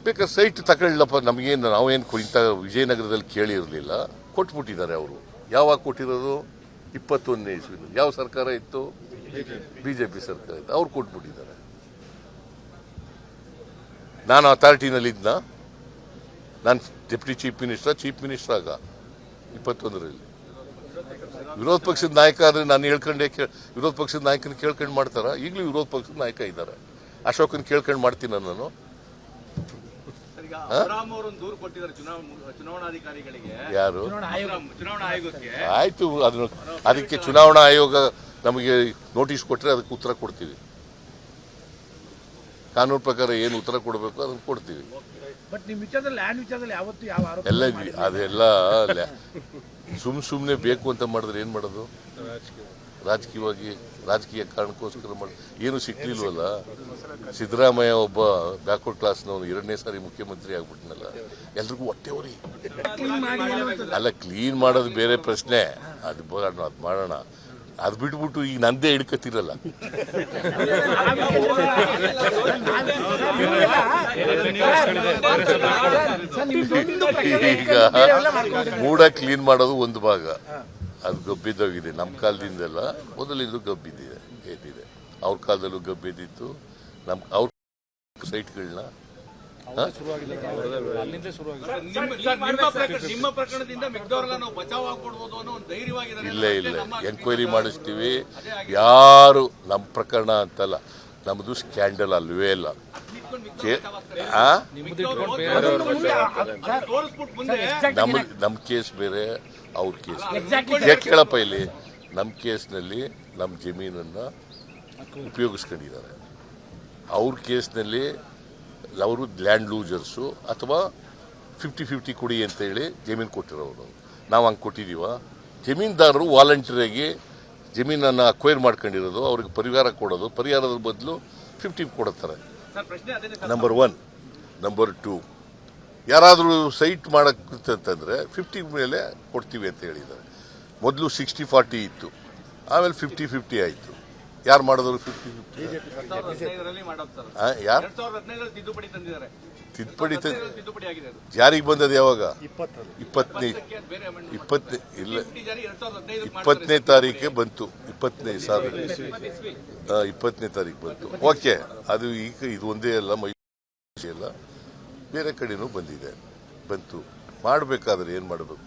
ಬೇಕಾದ್ರೆ ಸೈಟ್ ತಗೊಳ್ಳಪ್ಪ, ನಮಗೇನು ನಾವೇನು ಇಂಥ ವಿಜಯನಗರದಲ್ಲಿ ಕೇಳಿರಲಿಲ್ಲ, ಕೊಟ್ಬಿಟ್ಟಿದ್ದಾರೆ ಅವರು. ಯಾವಾಗ ಕೊಟ್ಟಿರೋದು? 21ನೇ ಇಸ್ವಿನಲ್ಲಿ. ಯಾವ ಸರ್ಕಾರ ಇತ್ತು? ಬಿಜೆಪಿ ಸರ್ಕಾರ ಇತ್ತು, ಅವ್ರು ಕೊಟ್ಬಿಟ್ಟಿದ್ದಾರೆ. ನಾನು ಅಥಾರಿಟಿನಲ್ಲಿ ಇದ್ನ, ನಾನು ಡೆಪ್ಯೂಟಿ ಚೀಫ್ ಮಿನಿಸ್ಟರ್ ಆಗ 21ರಲ್ಲಿ. ವಿರೋಧ ಪಕ್ಷದ ನಾಯಕ ಆದರೆ ನಾನು ಹೇಳ್ಕೊಂಡೆ, ವಿರೋಧ ಪಕ್ಷದ ನಾಯಕನ ಕೇಳ್ಕೊಂಡು ಮಾಡ್ತಾರ? ಈಗಲೂ ವಿರೋಧ ಪಕ್ಷದ ನಾಯಕ ಇದ್ದಾರೆ, ಅಶೋಕನ್ ಕೇಳ್ಕೊಂಡು ಮಾಡ್ತೀನಿ ನಾನು. ಯಾರು? ಆಯ್ತು, ಅದಕ್ಕೆ ಚುನಾವಣಾ ಆಯೋಗ ನಮಗೆ ನೋಟಿಸ್ ಕೊಟ್ಟರೆ ಅದಕ್ಕೆ ಉತ್ತರ ಕೊಡ್ತೀವಿ. ಕಾನೂನು ಪ್ರಕಾರ ಏನು ಉತ್ತರ ಕೊಡಬೇಕು ಅದನ್ನು ಕೊಡ್ತೀವಿ. ಎಲ್ಲ ಅದೆಲ್ಲ ಸುಮ್ಮನೆ ಬೇಕು ಅಂತ ಮಾಡಿದ್ರೆ ಏನು ಮಾಡೋದು? ರಾಜಕೀಯ ಕಾರಣಕ್ಕೋಸ್ಕರ ಮಾಡಿ ಏನು ಸಿಕ್ಲಿಲ್ವಲ್ಲ. ಸಿದ್ದರಾಮಯ್ಯ ಒಬ್ಬ ಬ್ಯಾಕ್ವರ್ಡ್ ಕ್ಲಾಸ್ನವನು 2ನೇ ಸಾರಿ ಮುಖ್ಯಮಂತ್ರಿ ಆಗ್ಬಿಟ್ನಲ್ಲ, ಎಲ್ರಿಗೂ ಹೊಟ್ಟೆವ್ರಿ. ಅಲ್ಲ, ಕ್ಲೀನ್ ಮಾಡೋದು ಬೇರೆ ಪ್ರಶ್ನೆ, ಅದು ಮಾಡೋಣ. ಅದು ಬಿಟ್ಬಿಟ್ಟು ಈಗ ನಂದೇ ಹಿಡ್ಕತ್ತಿರಲ್ಲ. ಈಗ ಮೂಡ ಕ್ಲೀನ್ ಮಾಡೋದು ಒಂದು ಭಾಗ, ಅದು ಗಬ್ಬಿದ್ದೋಗಿದೆ. ನಮ್ಮ ಕಾಲದಿಂದೆಲ್ಲ ಮೊದಲಿಂದ ಗಬ್ಬಿದ್ದಿದೆ, ಏನಿದೆ. ಅವ್ರ ಕಾಲದಲ್ಲೂ ಗಬ್ಬಿದ್ದಿತ್ತು. ಅವ್ರ ಸೈಟ್ಗಳನ್ನ ಇಲ್ಲ ಎಂಕ್ವೈರಿ ಮಾಡಿಸ್ತೀವಿ. ಯಾರು ನಮ್ಮ ಪ್ರಕರಣ ಅಂತಲ್ಲ, ನಮ್ಮದು ಸ್ಕ್ಯಾಂಡಲ್ ಅಲ್ವೇ ಇಲ್ಲ. ನಮ್ಮ ಕೇಸ್ ಬೇರೆ, ಅವ್ರ ಕೇಸ್ ಕೇಳಪ್ಪ. ಇಲ್ಲಿ ನಮ್ಮ ಕೇಸ್ನಲ್ಲಿ ನಮ್ಮ ಜಮೀನನ್ನು ಉಪಯೋಗಿಸ್ಕೊಂಡಿದ್ದಾರೆ. ಅವ್ರ ಕೇಸ್ನಲ್ಲಿ ಅವರು ಲ್ಯಾಂಡ್ ಲೂಸರ್ಸು ಅಥವಾ 50-50 ಕೊಡಿ ಅಂತ ಹೇಳಿ ಜಮೀನು ಕೊಟ್ಟಿರೋರು. ನಾವು ಹಂಗೆ ಕೊಟ್ಟಿದ್ದೀವ? ಜಮೀನ್ದಾರರು ವಾಲಂಟಿಯರಾಗಿ ಜಮೀನನ್ನು ಅಕ್ವೈರ್ ಮಾಡ್ಕೊಂಡಿರೋದು, ಅವ್ರಿಗೆ ಪರಿಹಾರ ಕೊಡೋದು, ಪರಿಹಾರದ ಬದಲು 50 ಕೊಡುತ್ತಾರೆ. ನಂಬರ್ 1. ನಂಬರ್ 2, ಯಾರಾದರೂ ಸೈಟ್ ಮಾಡೋಕ್ಕಂತಂದರೆ 50 ಮೇಲೆ ಕೊಡ್ತೀವಿ ಅಂತ ಹೇಳಿದ್ದಾರೆ. ಮೊದಲು 60-40 ಇತ್ತು, ಆಮೇಲೆ 50-50 ಆಯಿತು. ಯಾರು ಮಾಡಿದ್ರು 50-50? ಯಾರು ತಿದ್ದುಪಡಿ ಜಾರಿಗೆ ಬಂದದ್ದು ಯಾವಾಗ? 20ನೇ ತಾರೀಕೆ ಬಂತು. 20ನೇ ತಾರೀಕು ಬಂತು. ಓಕೆ, ಅದು ಈಗ ಇದು ಒಂದೇ ಅಲ್ಲ, ಮೈಸೂರು ಎಲ್ಲ ಬೇರೆ ಕಡೆನೂ ಬಂತು. ಮಾಡಬೇಕಾದ್ರೆ ಏನು ಮಾಡಬೇಕು?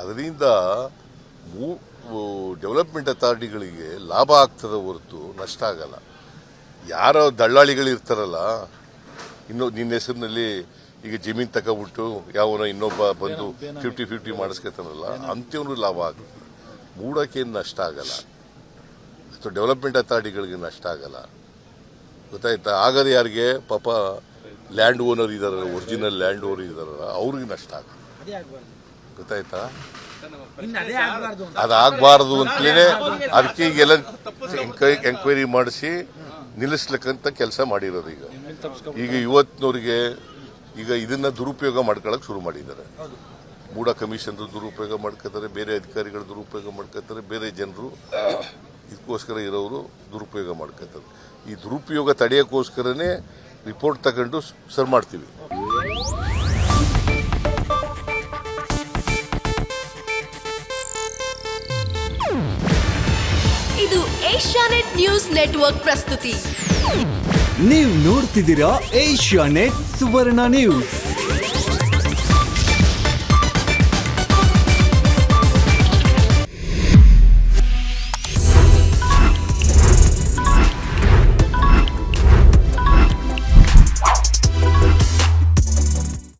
ಅದರಿಂದ ಡೆವಲಪ್ಮೆಂಟ್ ಅಥಾರಿಟಿಗಳಿಗೆ ಲಾಭ ಆಗ್ತದೆ ಹೊರತು ನಷ್ಟ ಆಗಲ್ಲ. ಯಾರೋ ದಳ್ಳಾಳಿಗಳಿರ್ತಾರಲ್ಲ, ನಿನ್ನ ಹೆಸರಿನಲ್ಲಿ ಈಗ ಜಮೀನು ತಗೊಬಿಟ್ಟು ಯಾವನೋ ಇನ್ನೊಬ್ಬ ಬಂದು 50-50 ಮಾಡಿಸ್ಕೊತಾನಲ್ಲ, ಅಂಥವ್ನು ಲಾಭ ಆಗುತ್ತೆ. ಮೂಡಕ್ಕೇನು ನಷ್ಟ ಆಗಲ್ಲ, ಅಥವಾ ಡೆವಲಪ್ಮೆಂಟ್ ಅಥಾರಿಟಿಗಳಿಗೆ ನಷ್ಟ ಆಗಲ್ಲ. ಗೊತ್ತಾಯ್ತಾ? ಆಗದೆ ಯಾರಿಗೆ? ಪಾಪ ಲ್ಯಾಂಡ್ ಓನರ್ ಇದಾರಲ್ಲ, ಒರಿಜಿನಲ್ ಲ್ಯಾಂಡ್ ಓನರ್ ಇದಾರಲ್ಲ, ಅವ್ರಿಗೆ ನಷ್ಟ ಆಗಲ್ಲ. ಗೊತ್ತಾಯ್ತಾ? ಅದಾಗಬಾರ್ದು ಅಂತಲೇ ಅದಕ್ಕೆ ಈಗೆಲ್ಲ ಎಂಕ್ವೈರಿ ಮಾಡಿಸಿ ನಿಲ್ಲಿಸ್ಲಿಕ್ಕಂತ ಕೆಲಸ ಮಾಡಿರೋದು. ಈಗ ಇವತ್ತಿನವ್ರಿಗೆ ಈಗ ಇದನ್ನ ದುರುಪಯೋಗ ಮಾಡ್ಕೊಳಕ್ ಶುರು ಮಾಡಿದ್ದಾರೆ. ಮೂಡ ಕಮಿಷನ್ ದುರುಪಯೋಗ ಮಾಡ್ಕೋತಾರೆ, ಬೇರೆ ಅಧಿಕಾರಿಗಳು ದುರುಪಯೋಗ ಮಾಡ್ಕೋತಾರೆ, ಬೇರೆ ಜನರು ಇದಕ್ಕೋಸ್ಕರ ಇರೋರು ದುರುಪಯೋಗ ಮಾಡ್ಕೋತಾರೆ. ಈ ದುರುಪಯೋಗ ತಡೆಯೋಕ್ಕೋಸ್ಕರನೇ ರಿಪೋರ್ಟ್ ತಗೊಂಡು ಸರ್ ಮಾಡ್ತೀವಿ. ಇದು ಏಷ್ಯಾನೆಟ್ ನ್ಯೂಸ್ ನೆಟ್ವರ್ಕ್ ಪ್ರಸ್ತುತಿ. ನೀವು ನೋಡ್ತಿದ್ದೀರಾ ಏಷ್ಯಾನೆಟ್ ಸುವರ್ಣ ನ್ಯೂಸ್.